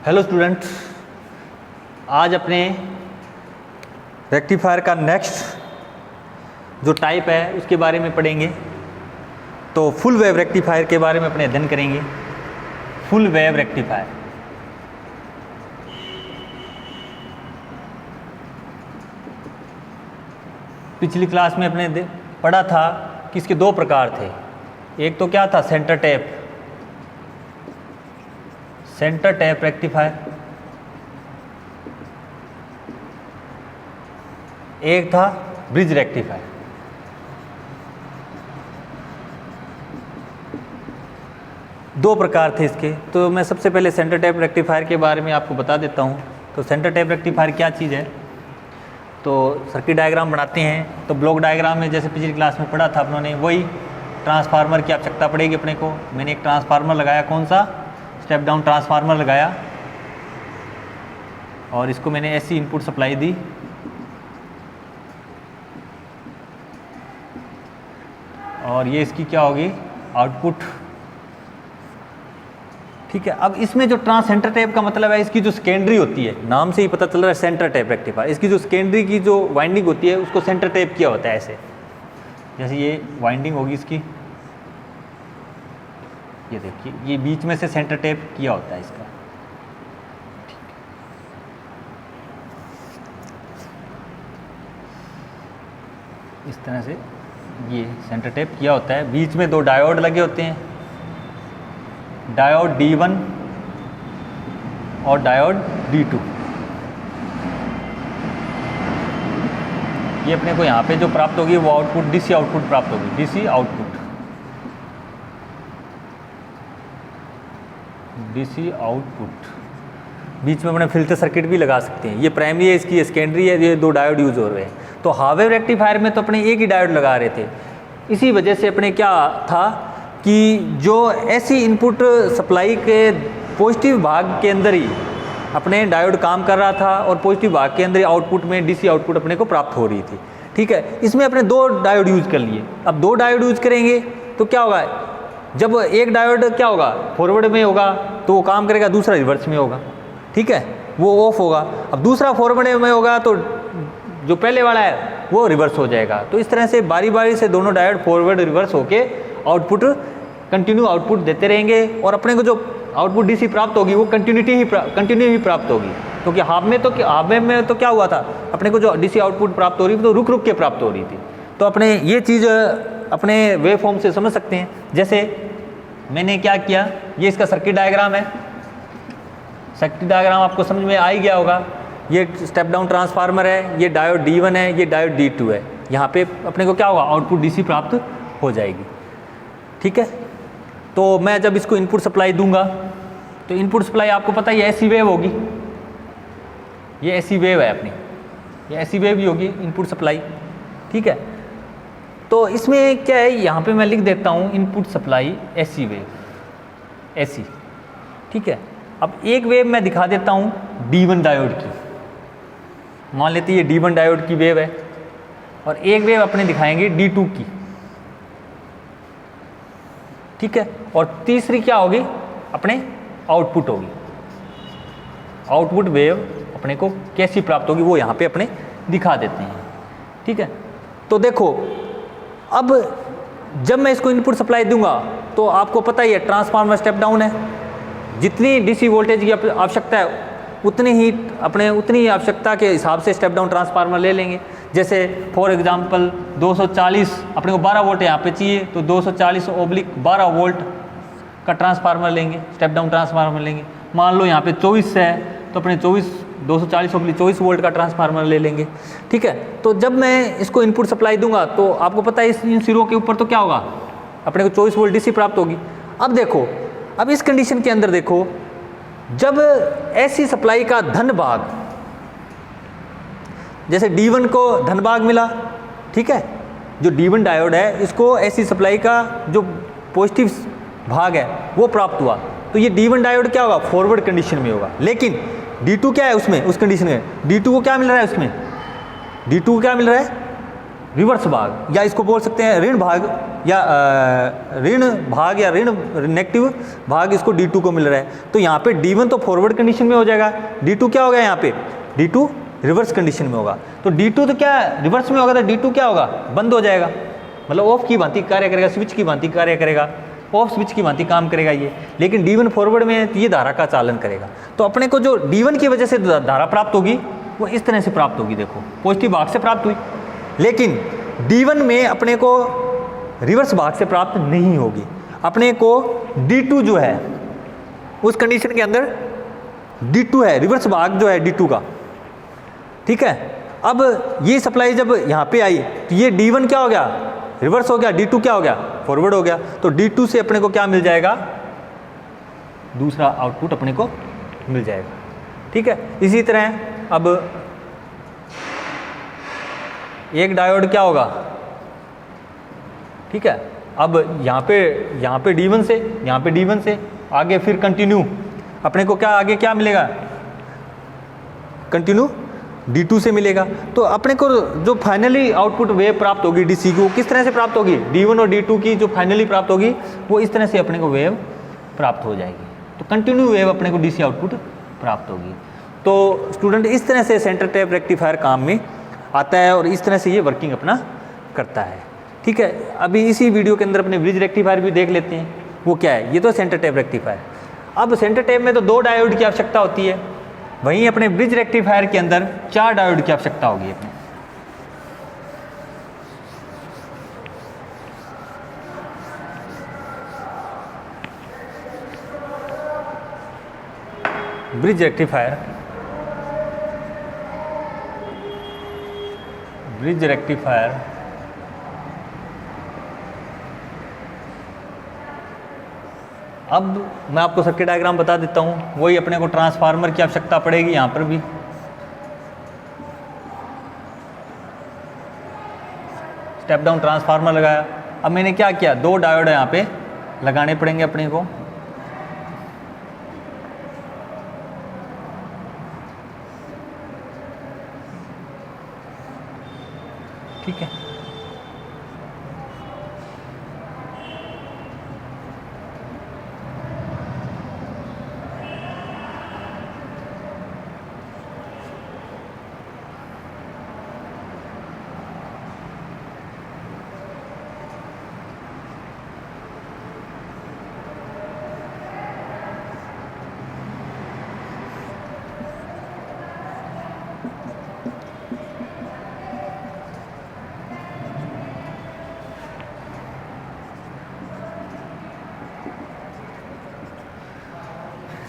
Hello students, आज अपने rectifier का नेक्स्ट जो टाइप है उसके बारे में पढ़ेंगे। तो फुल वेव रेक्टिफायर के बारे में अपने अध्ययन करेंगे। फुल वेव रेक्टिफायर पिछली क्लास में अपने पढ़ा था कि इसके दो प्रकार थे। एक तो क्या था, सेंटर टैप रेक्टिफायर, एक था ब्रिज रेक्टिफायर। दो प्रकार थे इसके। तो मैं सबसे पहले सेंटर टैप रेक्टिफायर के बारे में आपको बता देता हूँ। तो सेंटर टैप रेक्टिफायर क्या चीज़ है, तो सर्किट डायग्राम बनाते हैं। तो ब्लॉक डायग्राम में जैसे पिछली क्लास में पढ़ा था अपनों ने, वही ट्रांसफार्मर की आवश्यकता पड़ेगी अपने को। मैंने एक ट्रांसफार्मर लगाया, कौन सा, स्टेप डाउन ट्रांसफार्मर लगाया, और इसको मैंने ऐसी इनपुट सप्लाई दी। और ये इसकी क्या होगी, आउटपुट। ठीक है। अब इसमें जो सेंटर टैप का मतलब है, इसकी जो सेकेंडरी होती है, नाम से ही पता चल रहा है सेंटर टैप रेक्टिफायर, इसकी जो सेकेंडरी की जो वाइंडिंग होती है उसको सेंटर टैप किया होता है। ऐसे जैसे ये वाइंडिंग होगी इसकी, ये देखिए, ये बीच में से सेंटर टैप किया होता है इसका। इस तरह से ये सेंटर टैप किया होता है। बीच में दो डायोड लगे होते हैं, डायोड D1 और डायोड D2। ये अपने को यहाँ पे जो प्राप्त होगी वो आउटपुट DC आउटपुट प्राप्त होगी, DC आउटपुट। बीच में अपने फिल्टर सर्किट भी लगा सकते हैं। ये प्राइमरी है, इसकी सेकेंडरी है, ये दो डायोड यूज हो रहे हैं। तो हाफ वेव रेक्टिफायर में तो अपने एक ही डायोड लगा रहे थे। इसी वजह से अपने क्या था कि जो ऐसी इनपुट सप्लाई के पॉजिटिव भाग के अंदर ही अपने डायोड काम कर रहा था, और पॉजिटिव भाग के अंदर ही आउटपुट में DC आउटपुट अपने को प्राप्त हो रही थी। ठीक है। इसमें अपने दो डायोड यूज कर लिए। अब दो डायोड यूज करेंगे तो क्या होगा, जब एक डायोड क्या होगा, फॉरवर्ड में होगा तो वो काम करेगा, दूसरा रिवर्स में होगा। ठीक है, वो ऑफ होगा। अब दूसरा फॉरवर्ड में होगा तो जो पहले वाला है वो रिवर्स हो जाएगा। तो इस तरह से बारी बारी से दोनों डायोड फॉरवर्ड रिवर्स होके आउटपुट कंटिन्यू आउटपुट देते रहेंगे, और अपने को जो आउटपुट DC प्राप्त होगी वो कंटिन्यू ही प्राप्त होगी। क्योंकि हाफ वेव में तो क्या हुआ था, अपने को जो DC आउटपुट प्राप्त हो रही थी तो रुक रुक के प्राप्त हो रही थी। तो अपने ये चीज़ अपने वेव फॉर्म से समझ सकते हैं। जैसे मैंने क्या किया, ये इसका सर्किट डायग्राम है। सर्किट डायग्राम आपको समझ में आ ही गया होगा। ये स्टेप डाउन ट्रांसफार्मर है, ये डायोड D1 है, ये डायोड D2 है। यहाँ पे अपने को क्या होगा, आउटपुट DC प्राप्त हो जाएगी। ठीक है। तो मैं जब इसको इनपुट सप्लाई दूंगा तो इनपुट सप्लाई आपको पता है ये ऐसी वेव होगी, ये ऐसी वेव है अपनी, ये ऐसी वेव ही होगी इनपुट सप्लाई। ठीक है। तो इसमें क्या है, यहाँ पे मैं लिख देता हूँ इनपुट सप्लाई ऐसी वेव, ऐसी। ठीक है। अब एक वेव मैं दिखा देता हूँ D1 डायोड की, मान लेते हैं ये D1 डायोड की वेव है, और एक वेव अपने दिखाएंगे D2 की। ठीक है। और तीसरी क्या होगी, अपने आउटपुट होगी। आउटपुट वेव अपने को कैसी प्राप्त होगी वो यहाँ पे अपने दिखा देते हैं। ठीक है। तो देखो, अब जब मैं इसको इनपुट सप्लाई दूंगा तो आपको पता ही है ट्रांसफार्मर स्टेप डाउन है, जितनी DC वोल्टेज की आवश्यकता है उतनी आवश्यकता के हिसाब से स्टेप डाउन ट्रांसफार्मर ले लेंगे। जैसे फॉर एग्जांपल 240 अपने को 12 वोल्ट यहाँ पे चाहिए, तो 240/12 वोल्ट का ट्रांसफार्मर लेंगे, स्टेप डाउन ट्रांसफार्मर लेंगे। मान लो यहाँ पे 24 है तो अपने 240/24 वोल्ट का ट्रांसफार्मर ले लेंगे। ठीक है। तो जब मैं इसको इनपुट सप्लाई दूंगा तो आपको पता है इन सिरों के ऊपर तो क्या होगा, अपने को 24 वोल्ट DC प्राप्त होगी। अब देखो, अब इस कंडीशन के अंदर देखो, जब ऐसी सप्लाई का धन भाग, जैसे D1 को धन भाग मिला, ठीक है, जो D1 डायोड है इसको ऐसी सप्लाई का जो पॉजिटिव भाग है वो प्राप्त हुआ, तो ये D1 डायोड क्या होगा, फॉरवर्ड कंडीशन में होगा। लेकिन D2 क्या है उसमें, उस कंडीशन में D2 को क्या मिल रहा है, उसमें D2 को क्या मिल रहा है, रिवर्स भाग, या इसको बोल सकते हैं ऋण भाग, या ऋण भाग या ऋण नेगेटिव भाग इसको D2 को मिल रहा है। तो यहाँ पे D1 तो फॉरवर्ड कंडीशन में हो जाएगा, D2 क्या होगा यहाँ पे, D2 रिवर्स कंडीशन में होगा। तो D2 तो क्या रिवर्स में होगा, तो D2 क्या होगा, बंद हो जाएगा, मतलब ऑफ की भांति कार्य करेगा, स्विच की भांति कार्य करेगा, ऑफ स्विच की भांति काम करेगा ये। लेकिन D1 फॉरवर्ड में ये धारा का चालन करेगा। तो अपने को जो D1 की वजह से धारा प्राप्त होगी वो इस तरह से प्राप्त होगी, देखो पॉजिटिव भाग से प्राप्त हुई। लेकिन D1 में अपने को रिवर्स भाग से प्राप्त नहीं होगी, अपने को D2 जो है उस कंडीशन के अंदर D2 है, रिवर्स भाग जो है D2 का, ठीक है। अब ये सप्लाई जब यहाँ पे आई तो ये D1 क्या हो गया, रिवर्स हो गया, D2 क्या हो गया, फॉरवर्ड हो गया। तो D2 से अपने को क्या मिल जाएगा, दूसरा आउटपुट अपने को मिल जाएगा, ठीक है। इसी तरह अब एक डायोड क्या होगा, ठीक है। अब यहाँ पे D1 से, यहाँ पे D1 से आगे फिर कंटिन्यू अपने को क्या, आगे क्या मिलेगा, कंटिन्यू D2 से मिलेगा। तो अपने को जो फाइनली आउटपुट वेव प्राप्त होगी DC को, किस तरह से प्राप्त होगी, D1 और D2 की जो फाइनली प्राप्त होगी वो इस तरह से अपने को वेव प्राप्त हो जाएगी। तो कंटिन्यू वेव अपने को DC आउटपुट प्राप्त होगी। तो स्टूडेंट इस तरह से सेंटर टैप रेक्टिफायर काम में आता है और इस तरह से ये वर्किंग अपना करता है, ठीक है। अभी इसी वीडियो के अंदर अपने ब्रिज रेक्टिफायर भी देख लेते हैं, वो क्या है, ये तो सेंटर टैप रेक्टिफायर। अब सेंटर टैप में तो 2 डायोड की आवश्यकता होती है, वहीं अपने ब्रिज रेक्टिफायर के अंदर 4 डायोड की आवश्यकता होगी अपने। ब्रिज रेक्टिफायर, ब्रिज रेक्टिफायर अब मैं आपको सर्किट डायग्राम बता देता हूँ। वही अपने को ट्रांसफार्मर की आवश्यकता पड़ेगी यहाँ पर भी, स्टेप डाउन ट्रांसफार्मर लगाया। अब मैंने क्या किया, 2 डायोड यहाँ पे लगाने पड़ेंगे अपने को, ठीक है।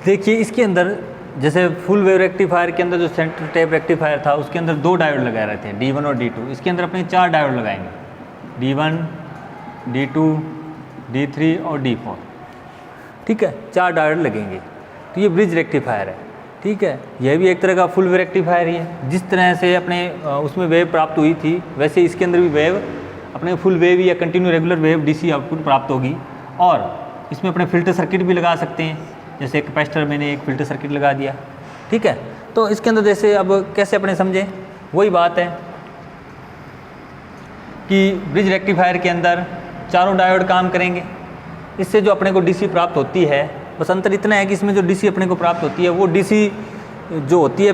देखिए इसके अंदर जैसे फुल वेव रेक्टिफायर के अंदर जो सेंटर टैप रेक्टिफायर था उसके अंदर 2 डायोड लगाए रहे थे, D1 और D2। इसके अंदर अपने 4 डायोड लगाएंगे, D1, D2, D3 और D4, ठीक है। 4 डायोड लगेंगे। तो ये ब्रिज रेक्टिफायर है, ठीक है। यह भी एक तरह का फुल वेव रेक्टिफायर ही है। जिस तरह से अपने उसमें वेव प्राप्त हुई थी वैसे इसके अंदर भी वेव अपने फुल वेव या continue regular wave DC output प्राप्त होगी। और इसमें अपने फिल्टर सर्किट भी लगा सकते हैं, जैसे कैपेसिटर मैंने एक फिल्टर सर्किट लगा दिया, ठीक है। तो इसके अंदर जैसे अब कैसे अपने समझें, वही बात है कि ब्रिज रेक्टिफायर के अंदर 4 डायोड काम करेंगे। इससे जो अपने को DC प्राप्त होती है, बस अंतर इतना है कि इसमें जो DC अपने को प्राप्त होती है वो DC जो होती है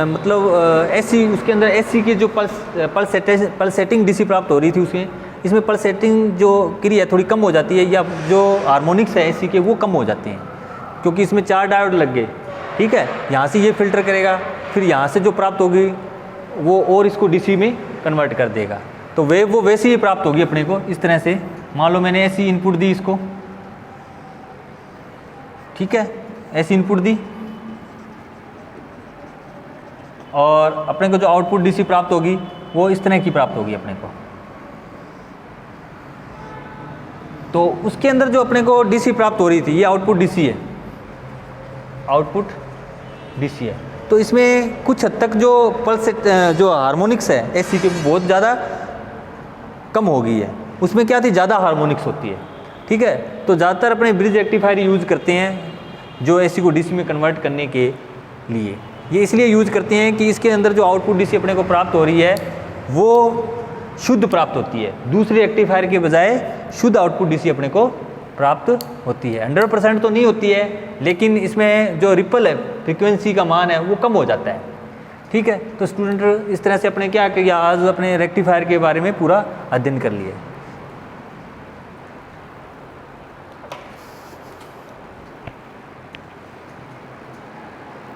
मतलब AC, उसके अंदर AC की जो पल्सेटिंग DC प्राप्त हो रही थी उसमें, इसमें पल्सेटिंग जो क्रिया थोड़ी कम हो जाती है, या जो हार्मोनिक्स है AC के वो कम हो जाते हैं, क्योंकि इसमें 4 डायोड लग गए, ठीक है। यहाँ से ये फिल्टर करेगा, फिर यहाँ से जो प्राप्त होगी वो और इसको DC में कन्वर्ट कर देगा। तो वेव वो वैसे ही प्राप्त होगी अपने को इस तरह से। मान लो मैंने ऐसी इनपुट दी इसको, ठीक है, ऐसी इनपुट दी और अपने को जो आउटपुट DC प्राप्त होगी वो इस तरह की प्राप्त होगी अपने को। तो उसके अंदर जो अपने को DC प्राप्त हो रही थी, ये आउटपुट DC है, आउटपुट DC है। तो इसमें कुछ हद तक जो पल्स जो हार्मोनिक्स है AC की बहुत ज़्यादा कम हो गई है। उसमें क्या थी, ज़्यादा हार्मोनिक्स होती है, ठीक है। तो ज़्यादातर अपने ब्रिज रेक्टिफायर यूज़ करते हैं जो AC को DC में कन्वर्ट करने के लिए। ये इसलिए यूज़ करते हैं कि इसके अंदर जो आउटपुट DC अपने को प्राप्त हो रही है वो शुद्ध प्राप्त होती है, दूसरे रेक्टिफायर के बजाय शुद्ध आउटपुट डीसी अपने को प्राप्त होती है। 100% तो नहीं होती है, लेकिन इसमें जो रिपल है, फ्रीक्वेंसी का मान है, वो कम हो जाता है। ठीक है, तो स्टूडेंट इस तरह से अपने क्या किया, आज अपने रेक्टिफायर के बारे में पूरा अध्ययन कर लिया।